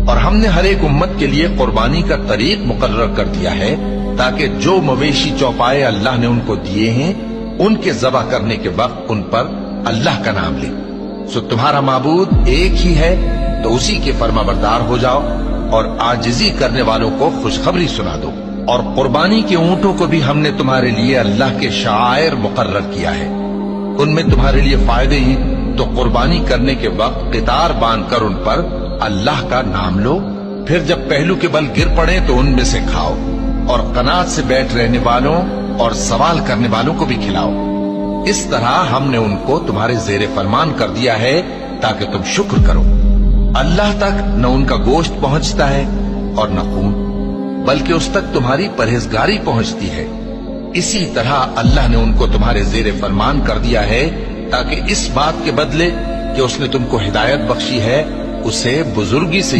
اور ہم نے ہر ایک امت کے لیے قربانی کا طریق مقرر کر دیا ہے تاکہ جو مویشی چوپائے اللہ نے ان کو دیے ہیں ان کے ذبح کرنے کے وقت ان پر اللہ کا نام لے۔ سو تمہارا معبود ایک ہی ہے تو اسی کے فرما بردار ہو جاؤ اور عاجزی کرنے والوں کو خوشخبری سنا دو۔ اور قربانی کے اونٹوں کو بھی ہم نے تمہارے لیے اللہ کے شعائر مقرر کیا ہے، ان میں تمہارے لیے فائدے ہیں، تو قربانی کرنے کے وقت قطار باندھ کر ان پر اللہ کا نام لو، پھر جب پہلو کے بل گر پڑے تو ان میں سے کھاؤ، اور قناعت سے بیٹھ رہنے والوں اور سوال کرنے والوں کو بھی کھلاؤ۔ اس طرح ہم نے ان کو تمہارے زیر فرمان کر دیا ہے تاکہ تم شکر کرو۔ اللہ تک نہ ان کا گوشت پہنچتا ہے اور نہ خون، بلکہ اس تک تمہاری پرہیزگاری پہنچتی ہے۔ اسی طرح اللہ نے ان کو تمہارے زیر فرمان کر دیا ہے تاکہ اس بات کے بدلے کہ اس نے تم کو ہدایت بخشی ہے اسے بزرگی سے